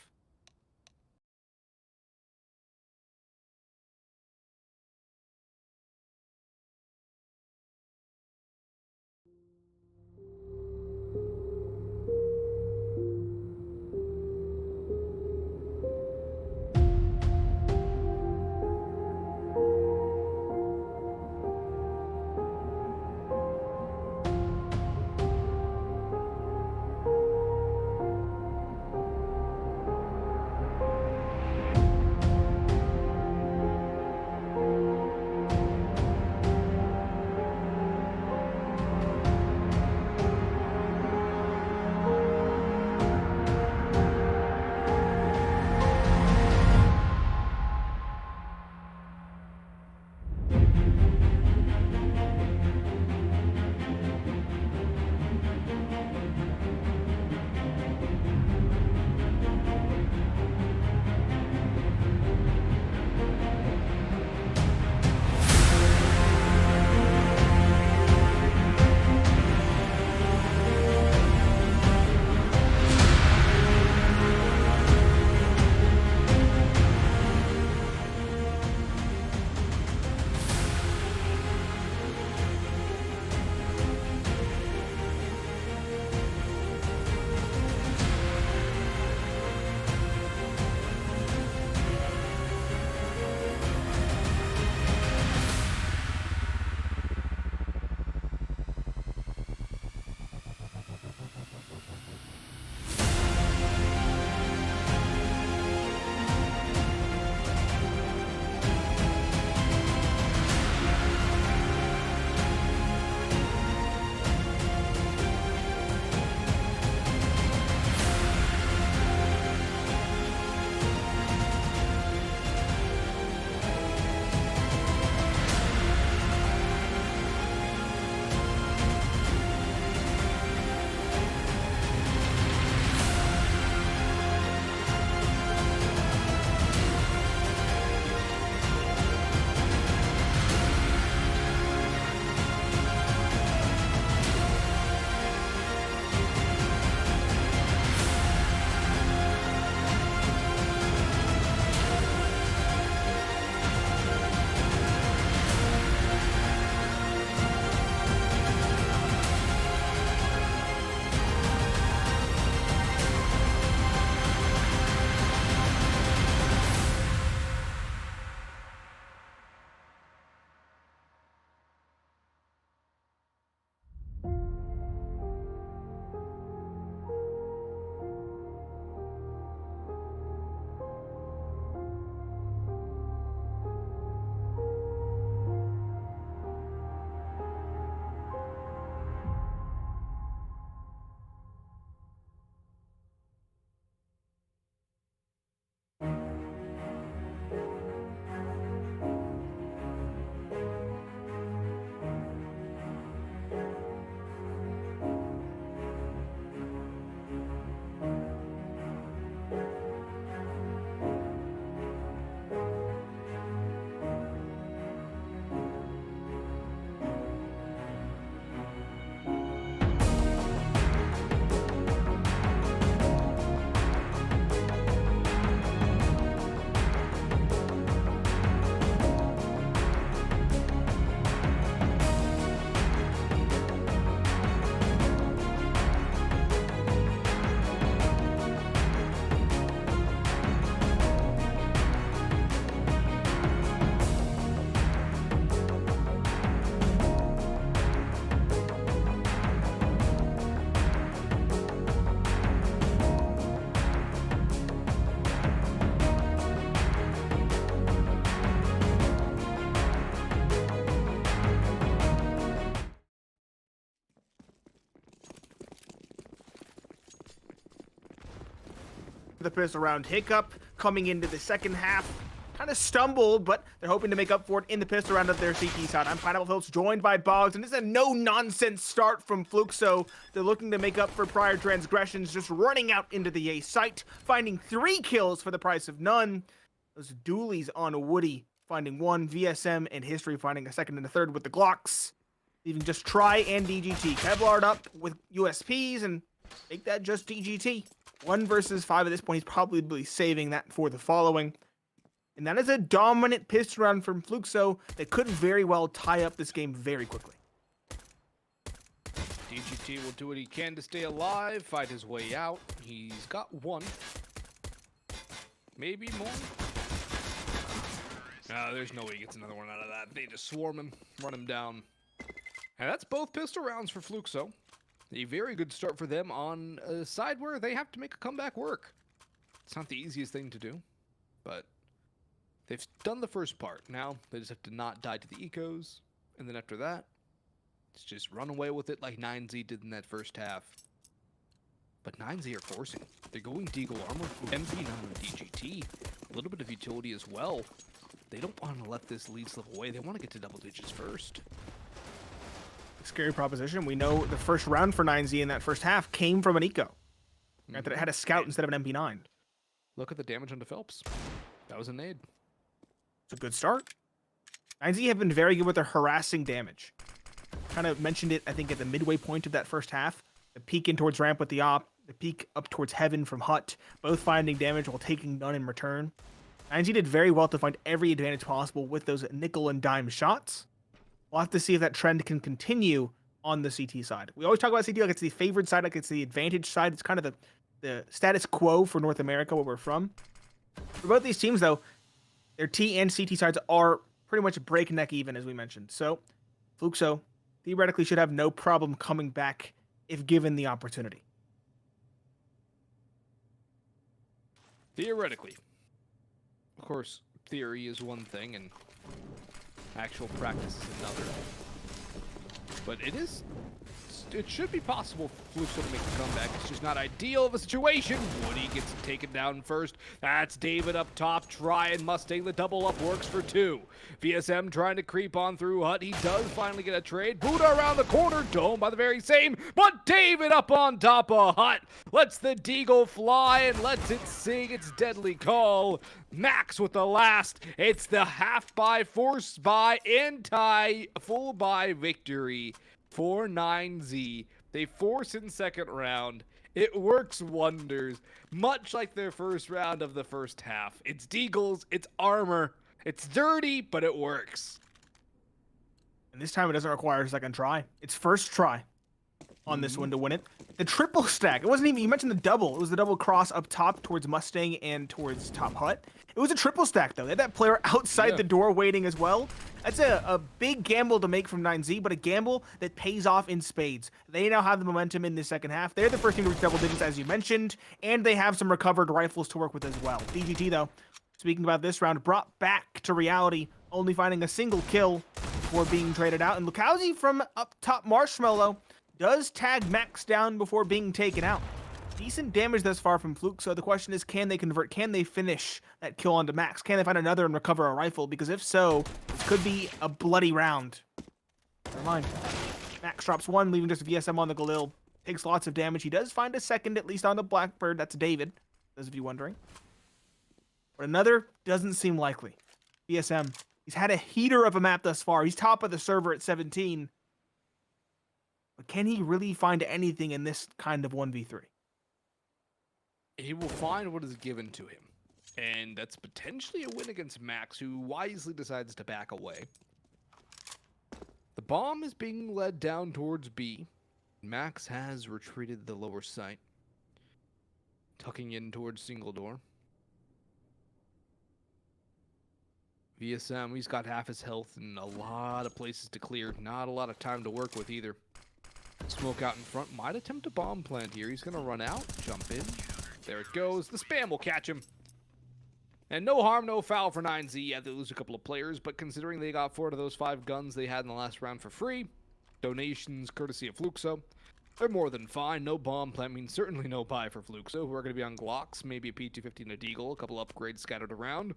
[SPEAKER 1] the pistol round. Hiccup coming into the second half. Kind of stumbled, but they're hoping to make up for it in the pistol round of their CT side. I'm Pineapple Phillips, joined by Boggs, and this is a no-nonsense start from Fluxo. They're looking to make up for prior transgressions, just running out into the A site, finding 3 kills for the price of none. Those dualies on Woody, finding 1, VSM and History finding a second and a third with the Glocks. Leaving just Try and DGT. Kevlar up with USPs, and make that just DGT. 1 versus 5 at this point. He's probably saving that for the following. And that is a dominant pistol round from Fluxo that could very well tie up this game very quickly.
[SPEAKER 2] DGT will do what he can to stay alive, fight his way out. He's got 1. Maybe more. No, there's no way he gets another one out of that. They just swarm him, run him down. And that's both pistol rounds for Fluxo. A very good start for them on a side where they have to make a comeback work. It's not the easiest thing to do, but they've done the first part. Now they just have to not die to the ecos, and then after that, it's just run away with it like 9Z did in that first half. But 9Z are forcing. They're going Deagle Armor, MP9 on DGT, a little bit of utility as well. They don't want to let this lead slip away. They want to get to double digits first.
[SPEAKER 1] Scary proposition. We know the first round for 9Z in that first half came from an eco. Right, that it had a scout instead of an MP9.
[SPEAKER 2] Look at the damage onto Phelps. That was a nade.
[SPEAKER 1] It's a good start. 9Z have been very good with their harassing damage. Kind of mentioned it, I think, at the midway point of that first half. The peek in towards ramp with the op, the peek up towards heaven from Hut, both finding damage while taking none in return. 9Z did very well to find every advantage possible with those nickel and dime shots. We'll have to see if that trend can continue on the CT side. We always talk about CT like it's the favored side, like it's the advantage side. It's kind of the status quo for North America, where we're from. For both these teams, though, their T and CT sides are pretty much breakneck even, as we mentioned. So, Fluxo theoretically should have no problem coming back if given the opportunity.
[SPEAKER 2] Theoretically. Of course, theory is one thing, and actual practice is another. But it should be possible for Fluxo to make a comeback. It's just not ideal of a situation. Woody gets taken down first. That's David up top. Try and Mustang. The double up works for 2. VSM trying to creep on through Hut. He does finally get a trade. Buddha around the corner. Dome by the very same. But David up on top of Hut. Lets the Deagle fly and lets it sing its deadly call. Max with the last. It's the half buy, force buy, anti full buy victory for 9Z. They force in second round. It works wonders, much like their first round of the first half. It's Deagles, it's armor, it's dirty, but it works.
[SPEAKER 1] And this time it doesn't require a second try. It's first try on this one to win it. The triple stack. It wasn't even, you mentioned the double. It was the double cross up top towards Mustang and towards top Hut. It was a triple stack, though. They had that player outside the door waiting as well. That's a big gamble to make from 9Z, but a gamble that pays off in spades. They now have the momentum in the second half. They're the first team to reach double digits, as you mentioned, and they have some recovered rifles to work with as well. DGT, though, speaking about this round, brought back to reality, only finding a single kill before being traded out. And Lukowski from up top Marshmallow does tag Max down before being taken out. Decent damage thus far from Fluke, so the question is, can they convert? Can they finish that kill onto Max? Can they find another and recover a rifle? Because if so, this could be a bloody round. Never mind. Max drops 1, leaving just VSM on the Galil. Takes lots of damage. He does find a second, at least on the Blackbird. That's David, those of you wondering. But another doesn't seem likely. VSM, he's had a heater of a map thus far. He's top of the server at 17. But can he really find anything in this kind of 1v3?
[SPEAKER 2] He will find what is given to him. And that's potentially a win against Max, who wisely decides to back away. The bomb is being led down towards B. Max has retreated the lower site, tucking in towards single door. VSM, he's got half his health and a lot of places to clear. Not a lot of time to work with either. Smoke out in front. Might attempt a bomb plant here. He's going to run out, jump in. There it goes. The spam will catch him. And no harm, no foul for 9Z. Yeah, they lose a couple of players, but considering they got 4 of those 5 guns they had in the last round for free, donations courtesy of Fluxo, They're more than fine. No bomb plant means certainly no buy for Fluxo, who are going to be on Glocks, maybe a P250 and a Deagle, a couple upgrades scattered around.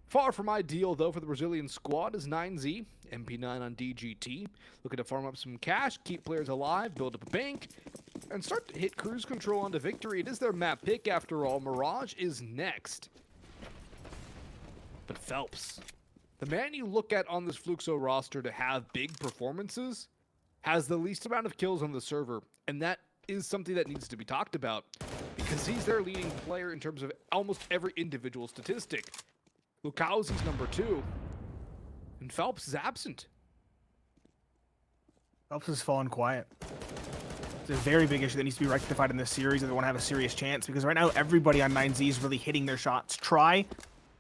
[SPEAKER 2] Far from ideal, though, for the Brazilian squad is 9Z, MP9 on DGT, looking to farm up some cash, keep players alive, build up a bank, and start to hit cruise control onto victory. It is their map pick, after all. Mirage is next. But Phelps, the man you look at on this Fluxo roster to have big performances, has the least amount of kills on the server, and that is something that needs to be talked about, because he's their leading player in terms of almost every individual statistic. Lukowski's number 2, and Phelps is absent.
[SPEAKER 1] Phelps has fallen quiet. It's a very big issue that needs to be rectified in this series if they want to have a serious chance, because right now everybody on 9Z is really hitting their shots. Try,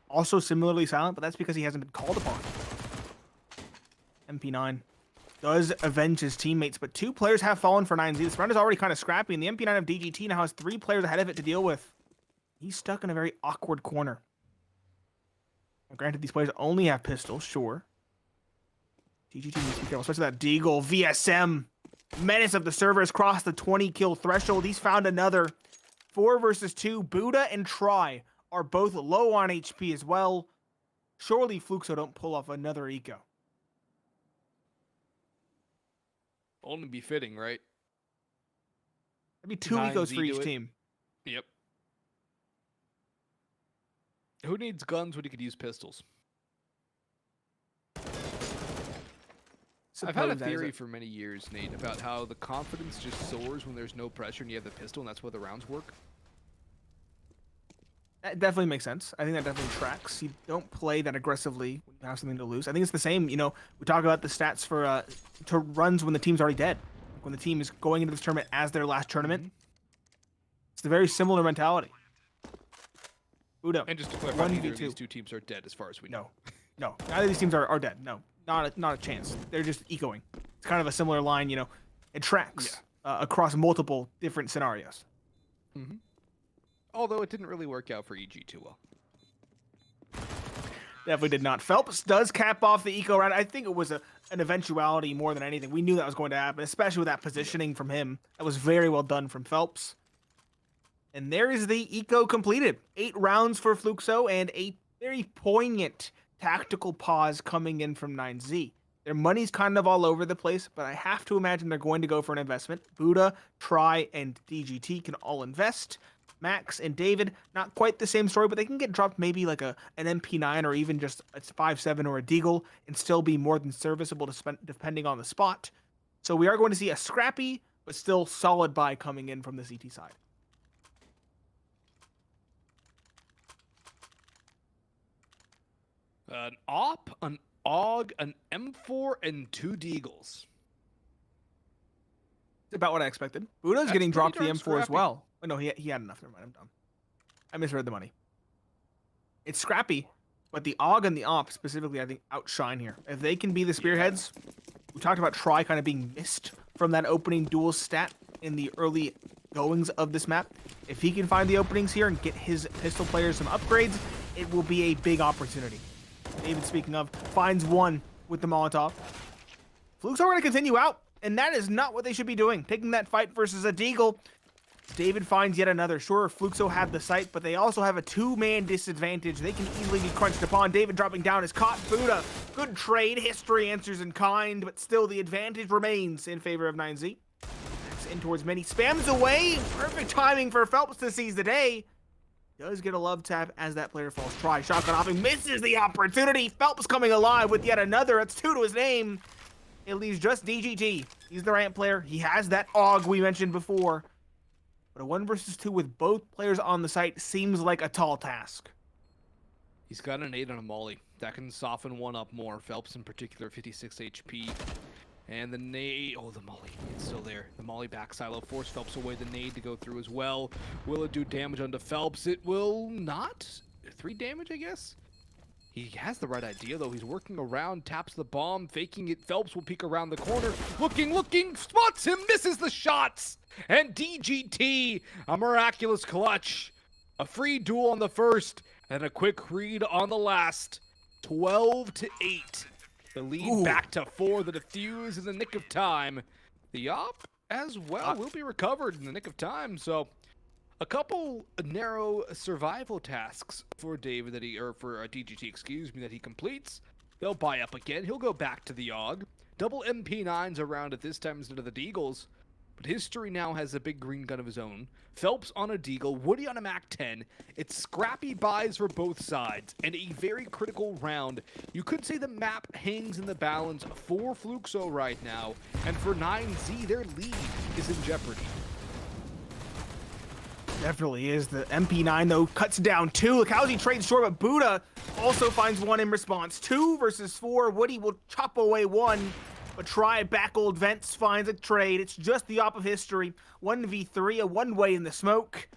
[SPEAKER 1] also similarly silent, but that's because he hasn't been called upon. MP9 does avenge his teammates, but 2 players have fallen for 9Z. This round is already kind of scrappy, and the MP9 of DGT now has 3 players ahead of it to deal with. He's stuck in a very awkward corner. Now, granted, these players only have pistols, sure. DGT needs to be careful, especially that Deagle. VSM, menace of the server, has crossed the 20 kill threshold. He's found another. 4 versus 2. Buddha and Try are both low on HP as well. Surely Fluxo don't pull off another eco.
[SPEAKER 2] Only be fitting, right?
[SPEAKER 1] That'd be 2 ecos for each team.
[SPEAKER 2] Yep. Who needs guns when you could use pistols? I've had a theory for many years, Nate, about how the confidence just soars when there's no pressure and you have the pistol, and that's where the rounds work.
[SPEAKER 1] That definitely makes sense. I think that definitely tracks. You don't play that aggressively when you have something to lose. I think it's the same, you know, we talk about the stats for to runs when the team's already dead. When the team is going into this tournament as their last tournament. It's a very similar mentality. Buddha.
[SPEAKER 2] And just to clarify, neither of these 2 teams are dead as far as we know.
[SPEAKER 1] No. Neither of these teams are dead. No. Not a chance. They're just ecoing. It's kind of a similar line, you know. It tracks across multiple different scenarios.
[SPEAKER 2] Mm-hmm. Although it didn't really work out for EG too well.
[SPEAKER 1] Definitely did not. Phelps does cap off the eco round. I think it was an eventuality more than anything. We knew that was going to happen, especially with that positioning from him. That was very well done from Phelps. And there is the eco completed. 8 rounds for Fluxo and a very poignant tactical pause coming in from 9Z. Their money's kind of all over the place, but I have to imagine they're going to go for an investment. Buddha, Try, and DGT can all invest. Max and David, not quite the same story, but they can get dropped maybe like an MP9 or even just a 5.7 or a Deagle and still be more than serviceable to spend, depending on the spot. So we are going to see a scrappy, but still solid buy coming in from the CT side.
[SPEAKER 2] An AWP, an AUG, an M4, and 2 Deagles.
[SPEAKER 1] About what I expected. Buddha's getting dropped the M4 scrappy as well. Oh, no, he had enough. Never mind, I'm done. I misread the money. It's scrappy, but the AUG and the AWP specifically, I think, outshine here. If they can be the spearheads, we talked about Try kind of being missed from that opening duel stat in the early goings of this map. If he can find the openings here and get his pistol players some upgrades, it will be a big opportunity. David, speaking of, finds one with the Molotov. Fluxo are going to continue out, and that is not what they should be doing. Taking that fight versus a Deagle. David finds yet another. Sure, Fluxo have the site, but they also have a 2-man disadvantage. They can easily be crunched upon. David dropping down is caught. Buddha, good trade. History answers in kind, but still the advantage remains in favor of 9Z. Max in towards many. Spams away. Perfect timing for Phelps to seize the day. Does get a love tap as that player falls. Try shotgun offing, misses the opportunity. Phelps coming alive with yet another. It's 2 to his name. It leaves just DGT. He's the ramp player. He has that AUG we mentioned before. But a 1 versus 2 with both players on the site seems like a tall task.
[SPEAKER 2] He's got an 8 on a molly. That can soften one up more. Phelps in particular, 56 HP. And the nade, oh, the molly, it's still there. The molly back silo force Phelps away, the nade to go through as well. Will it do damage onto Phelps? It will not. 3 damage, I guess? He has the right idea, though. He's working around, taps the bomb, faking it. Phelps will peek around the corner. Looking, spots him, misses the shots. And DGT, a miraculous clutch. A free duel on the first, and a quick read on the last. 12-8. The lead back to 4, the defuse in the nick of time. The op as well will be recovered in the nick of time. So a couple narrow survival tasks for David that he, or for DGT, excuse me, that he completes. They'll buy up again. He'll go back to the AUG. Double MP9s around at this time instead of the Deagles. But History now has a big green gun of his own. Phelps on a Deagle, Woody on a MAC-10. It's scrappy buys for both sides, and a very critical round. You could say the map hangs in the balance for Fluxo right now, and for 9Z, their lead is in jeopardy.
[SPEAKER 1] Definitely is. The MP9, though, cuts down 2. Lakowski trades short, but Buddha also finds 1 in response. 2 versus 4. Woody will chop away 1, but try back old Vents finds a trade. It's just the op of History. 1v3, a one-way in the smoke.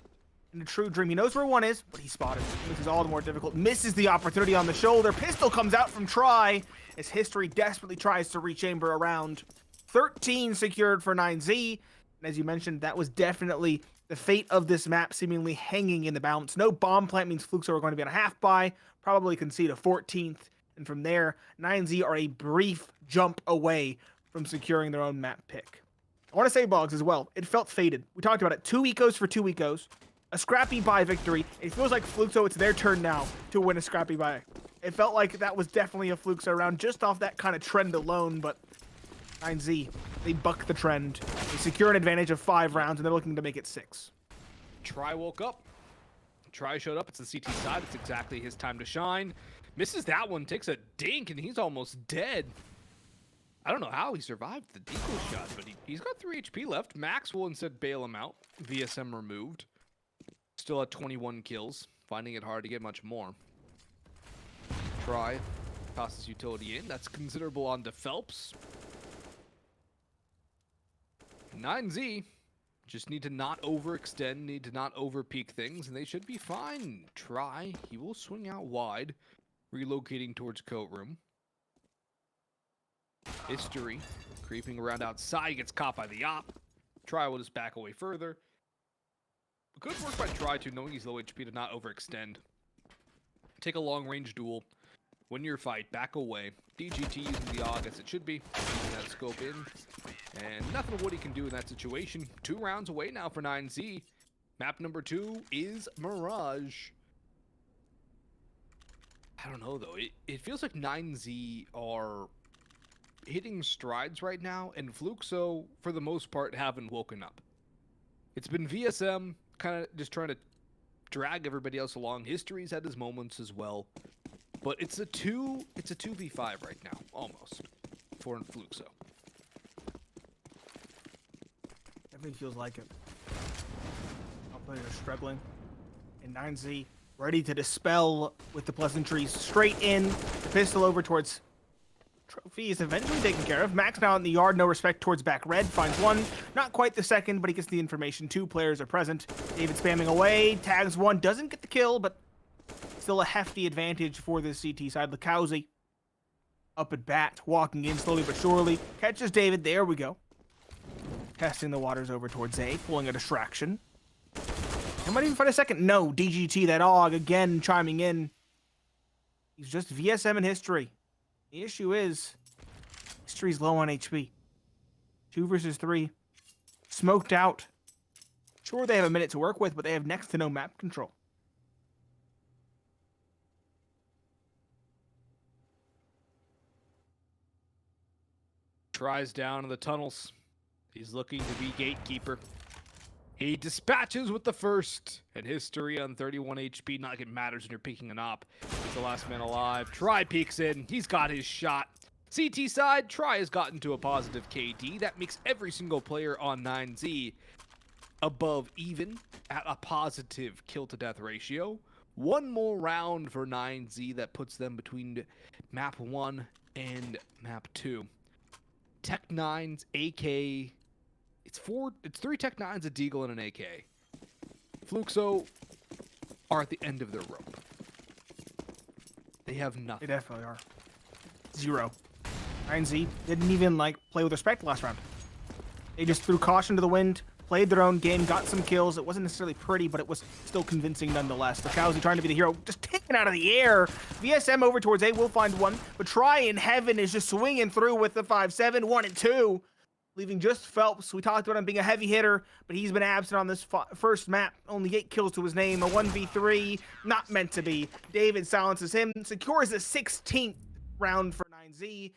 [SPEAKER 1] In a true dream. He knows where 1 is, but he's spotted. This is all the more difficult. Misses the opportunity on the shoulder. Pistol comes out from Try as History desperately tries to rechamber around. 13 secured for 9Z. And as you mentioned, that was definitely the fate of this map seemingly hanging in the balance. No bomb plant means Fluxo are going to be on a half buy, probably concede a 14th. And from there, 9Z are a brief jump away from securing their own map pick. I want to say, Boggs, as well, it felt fated. We talked about it. 2 ecos for 2 ecos. A scrappy buy victory. It feels like Fluxo, it's their turn now to win a scrappy buy. It felt like that was definitely a Fluxo round just off that kind of trend alone, but 9Z, they buck the trend. They secure an advantage of 5 rounds, and they're looking to make it 6.
[SPEAKER 2] Try woke up. Try showed up. It's the CT side. It's exactly his time to shine. Misses that one, takes a dink, and he's almost dead. I don't know how he survived the decoy shot, but he's got 3 HP left. Max will instead bail him out. VSM removed. Still at 21 kills. Finding it hard to get much more. Try tosses utility in. That's considerable on to Phelps. 9Z just need to not overextend, need to not overpeak things, and they should be fine. Try. He will swing out wide, relocating towards coat room. History creeping around outside, gets caught by the op. Try will just back away further. Good work by Try to knowing he's low HP to not overextend. Take a long range duel. Win your fight, back away. DGT using the AUG as it should be. Using that scope in. And nothing Woody can do in that situation. 2 rounds away now for 9Z. Map number 2 is Mirage. I don't know though. It feels like 9Z are hitting strides right now, and Fluxo, for the most part, haven't woken up. It's been VSM kind of just trying to drag everybody else along. History's had his moments as well. But it's a 2v5 right now, almost, for Fluxo.
[SPEAKER 1] Definitely feels like it. Our players are struggling. And 9Z ready to dispel with the pleasantries. Straight in, the pistol over towards Trophy is eventually taken care of. Max now in the yard, no respect towards back red. Finds 1, not quite the second, but he gets the information. 2 players are present. David spamming away, tags 1, doesn't get the kill, but still a hefty advantage for this CT side. Lakowski up at bat, walking in slowly but surely. Catches David, there we go. Testing the waters over towards A, pulling a distraction. He might even find a second. No, DGT, that AUG, again chiming in. He's just VSM in History. The issue is, History's low on HP. 2 versus 3. Smoked out. Sure, they have a minute to work with, but they have next to no map control.
[SPEAKER 2] Tries down in the tunnels. He's looking to be gatekeeper. He dispatches with the first, and History on 31 HP. Not like it matters when you're peeking an op. He's the last man alive. Try peeks in. He's got his shot. CT side, Try has gotten to a positive KD. That makes every single player on 9Z above even at a positive kill-to-death ratio. 1 more round for 9Z that puts them between map 1 and map 2. Tech 9's AK. It's 3 Tech 9s, a Deagle, and an AK. Fluxo are at the end of their rope. They have nothing.
[SPEAKER 1] They definitely are. 0. 9Z didn't even play with respect last round. They just threw caution to the wind, played their own game, got some kills. It wasn't necessarily pretty, but it was still convincing nonetheless. Lakowski trying to be the hero, just taken out of the air. VSM over towards A will find 1, but Try in heaven is just swinging through with the 5-7, 1 and 2. leaving just Phelps. We talked about him being a heavy hitter, but he's been absent on this first map. Only 8 kills to his name, a 1v3, not meant to be. David silences him, secures the 16th round for 9Z,